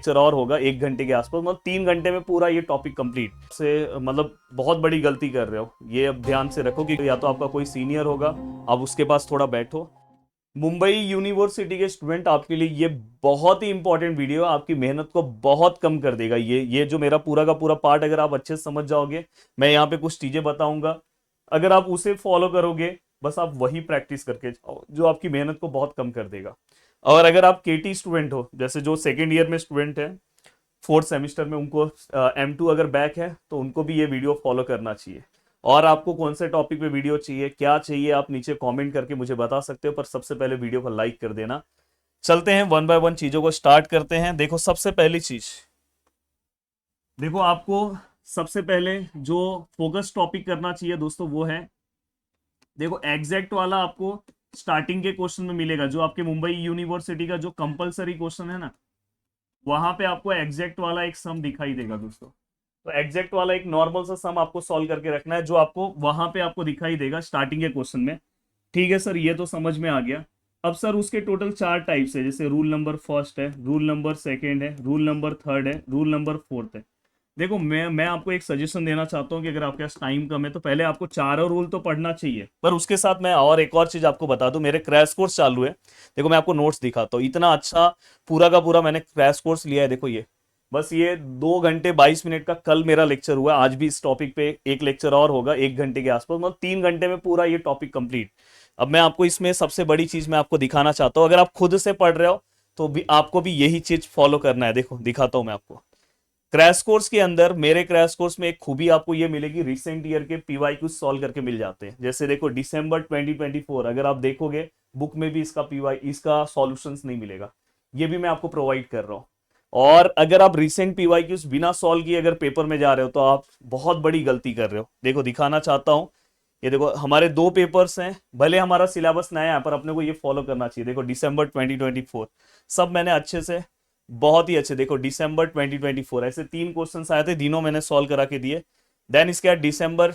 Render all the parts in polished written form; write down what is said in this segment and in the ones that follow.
Lecture और होगा 1 घंटे के आसपास, मतलब 3 घंटे में पूरा ये टॉपिक कंप्लीट से, मतलब बहुत बड़ी गलती कर रहे हो। ये अब ध्यान से रखो कि या तो आपका कोई सीनियर होगा, आप उसके पास थोड़ा बैठो। मुंबई यूनिवर्सिटी के स्टूडेंट, आपके लिए ये बहुत ही इंपॉर्टेंट वीडियो, आपकी मेहनत को बहुत कम कर देगा। ये जो मेरा पूरा का पूरा पार्ट अगर आप अच्छे से समझ जाओगे, मैं यहाँ पे कुछ चीजें बताऊंगा, अगर आप उसे फॉलो करोगे, बस आप वही प्रैक्टिस करके जाओ, जो आपकी मेहनत को बहुत कम कर देगा। और अगर आप केटी स्टूडेंट हो, जैसे जो सेकेंड ईयर में स्टूडेंट है, फोर्थ सेमेस्टर में, उनको M2 अगर बैक है तो उनको भी ये वीडियो फॉलो करना चाहिए। और आपको कौन से टॉपिक पे वीडियो चाहिए, क्या चाहिए, आप नीचे कमेंट करके मुझे बता सकते हो, पर सबसे पहले वीडियो को लाइक कर देना। चलते हैं वन बाय वन चीजों को स्टार्ट करते हैं। देखो सबसे पहली चीज, देखो आपको सबसे पहले जो फोकस टॉपिक करना चाहिए दोस्तों, वो है, देखो एग्जैक्ट वाला आपको स्टार्टिंग के क्वेश्चन में मिलेगा, जो आपके मुंबई यूनिवर्सिटी का जो कंपलसरी क्वेश्चन है ना, वहां पे आपको एग्जैक्ट वाला एक सम दिखाई देगा दोस्तों। तो एग्जैक्ट वाला एक नॉर्मल सा सम आपको सॉल्व करके रखना है, जो आपको वहां पे आपको दिखाई देगा स्टार्टिंग के क्वेश्चन में। ठीक है सर, ये तो समझ में आ गया। अब सर उसके टोटल 4 टाइप्स है, जैसे रूल नंबर फर्स्ट है, रूल नंबर सेकेंड है, रूल नंबर थर्ड है, रूल नंबर फोर्थ है। देखो मैं आपको एक सजेशन देना चाहता हूँ कि अगर आपके पास टाइम कम है तो पहले आपको चारों रूल तो पढ़ना चाहिए, पर उसके साथ मैं और एक और चीज आपको बता दूं, मेरे क्रैश कोर्स चालू है। देखो मैं आपको नोट्स दिखाता हूँ, इतना अच्छा पूरा का पूरा मैंने क्रैश कोर्स लिया है। देखो ये बस ये 2 घंटे 22 मिनट का कल मेरा लेक्चर हुआ, आज भी इस टॉपिक पे एक लेक्चर और होगा 1 घंटे के आसपास, मतलब 3 घंटे में पूरा ये टॉपिक कंप्लीट। अब मैं आपको इसमें सबसे बड़ी चीज मैं आपको दिखाना चाहता हूँ, अगर आप खुद से पढ़ रहे हो तो भी आपको भी यही चीज फॉलो करना है। देखो दिखाता हूं मैं आपको, क्रैश कोर्स के अंदर, मेरे क्रैश कोर्स में एक खूबी आपको ये मिलेगी, रिसेंट ईयर के पीवाईक्यू सॉल्व करके मिल जाते हैं। जैसे देखो दिसंबर 2024, अगर आप देखोगे बुक में भी इसका सॉल्यूशंस नहीं मिलेगा, ये भी मैं आपको प्रोवाइड कर रहा हूँ। और अगर आप रिसेंट पीवाईक्यूज बिना सॉल्व किए अगर पेपर में जा रहे हो तो आप बहुत बड़ी गलती कर रहे हो। देखो दिखाना चाहता हूँ, ये देखो हमारे 2 पेपर्स हैं, भले हमारा सिलेबस नया है पर अपने को ये फॉलो करना चाहिए। देखो दिसंबर 2024 सब मैंने अच्छे से, बहुत ही अच्छे, देखो दिसंबर 2024 ऐसे 3 क्वेश्चन आए थे, तीनों मैंने सॉल्व करा के दिए। देन इसके बाद दिसंबर,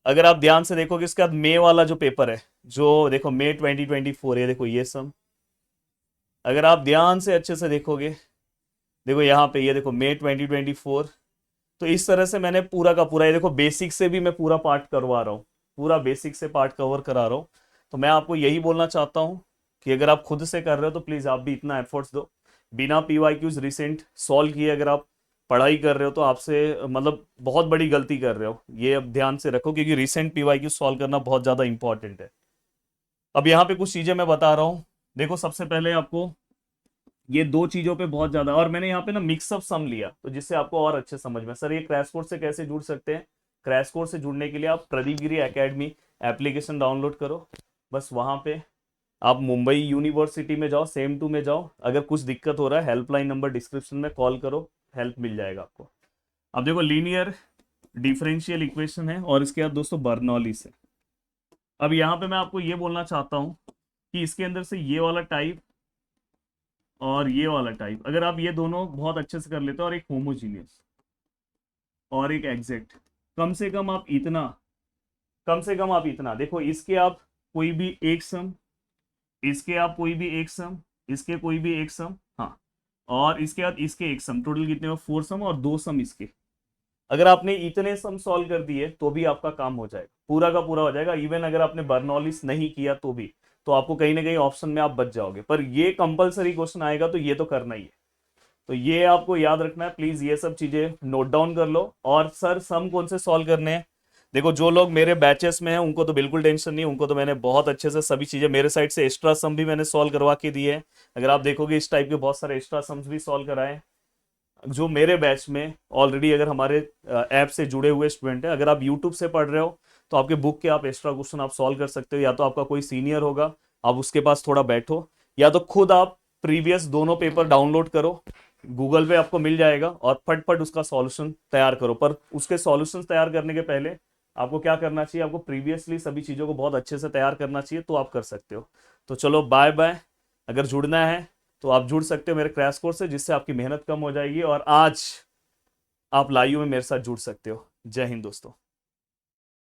अगर आप ध्यान से देखोगे इसके बाद मई वाला जो पेपर है, जो देखो मई 2024 है, देखो ये सम, अगर आप ध्यान से अच्छे से देखोगे, देखो यहाँ पे ये देखो मई 2024। तो इस तरह से मैंने पूरा का पूरा, ये देखो बेसिक से भी मैं पूरा पार्ट करवा रहा हूँ, पूरा बेसिक से पार्ट कवर करा रहा हूँ। तो मैं आपको यही बोलना चाहता हूँ कि अगर आप खुद से कर रहे हो तो प्लीज आप भी इतना एफर्ट्स दो। बिना पीवाईक्यूज रिसेंट सॉल्व किए अगर आप पढ़ाई कर रहे हो तो आपसे मतलब बहुत बड़ी गलती कर रहे हो, ये अब ध्यान से रखो, क्योंकि रिसेंट पीवाईक्यूज सॉल्व करना बहुत ज्यादा इंपॉर्टेंट है। अब यहाँ पे कुछ चीजें मैं बता रहा हूँ। देखो सबसे पहले आपको ये 2 चीजों पे बहुत ज्यादा, और मैंने यहाँ पे ना मिक्सअप सम लिया तो जिससे आपको और अच्छे समझ में, सर ये क्रैश कोर्स से कैसे जुड़ सकते हैं। क्रैश कोर्स से जुड़ने के लिए आप प्रदीप गिरी एकेडमी एप्लीकेशन डाउनलोड करो, बस वहां पे आप मुंबई यूनिवर्सिटी में जाओ, सेम टू में जाओ, अगर कुछ दिक्कत हो रहा है हेल्पलाइन नंबर डिस्क्रिप्शन में कॉल करो, हेल्प मिल जाएगा आपको। अब देखो लीनियर डिफरेंशियल इक्वेशन है और इसके बाद दोस्तों बर्नौलीस है। अब यहाँ पे मैं आपको ये बोलना चाहता हूँ कि इसके अंदर से ये वाला टाइप और ये वाला टाइप, अगर आप ये दोनों बहुत अच्छे से कर लेते हो, और एक होमोजीनियस और एक एग्जैक्ट, कम से कम आप इतना, कम से कम आप इतना देखो, इसके आप कोई भी एक सम, इसके आप कोई भी एक सम, इसके कोई भी एक सम, हाँ, और इसके बाद इसके एक सम, टोटल कितने हो 4 सम और 2 सम इसके। अगर आपने इतने सम सॉल्व कर दिए तो भी आपका काम हो जाएगा, पूरा का पूरा हो जाएगा। इवन अगर आपने बर्नौलीस नहीं किया तो भी, तो आपको कहीं ना कहीं ऑप्शन में आप बच जाओगे, पर ये कंपलसरी क्वेश्चन आएगा तो ये तो करना ही है। तो ये आपको याद रखना है, प्लीज ये सब चीजें नोट डाउन कर लो। और सर सम कौन से सॉल्व करने हैं, देखो जो लोग मेरे बैचेस में हैं उनको तो बिल्कुल टेंशन नहीं, उनको तो मैंने बहुत अच्छे से सभी चीजें मेरे साइड से, एक्स्ट्रा सम भी मैंने सॉल्व करवा के दिए हैं। अगर आप देखोगे इस टाइप के बहुत सारे एक्स्ट्रा सम्स भी सॉल्व कराए हैं। जो मेरे बैच में ऑलरेडी अगर हमारे ऐप से जुड़े हुए स्टूडेंट हैं, अगर आप यूट्यूब से पढ़ रहे हो तो आपके बुक के आप एक्स्ट्रा क्वेश्चन आप सॉल्व कर सकते हो, या तो आपका कोई सीनियर होगा आप उसके पास थोड़ा बैठो, या तो खुद आप प्रीवियस दोनों पेपर डाउनलोड करो, गूगल पे आपको मिल जाएगा, और फटफट उसका सॉल्यूशन तैयार करो। पर उसके सॉल्यूशन तैयार करने के पहले आपको क्या करना चाहिए, आपको प्रीवियसली सभी चीज़ों को बहुत अच्छे से तैयार करना चाहिए, तो आप कर सकते हो। तो चलो बाय बाय, अगर जुड़ना है तो आप जुड़ सकते हो मेरे क्रैश कोर्स से, जिससे आपकी मेहनत कम हो जाएगी और आज आप लाइव में मेरे साथ जुड़ सकते हो। जय हिंद दोस्तों।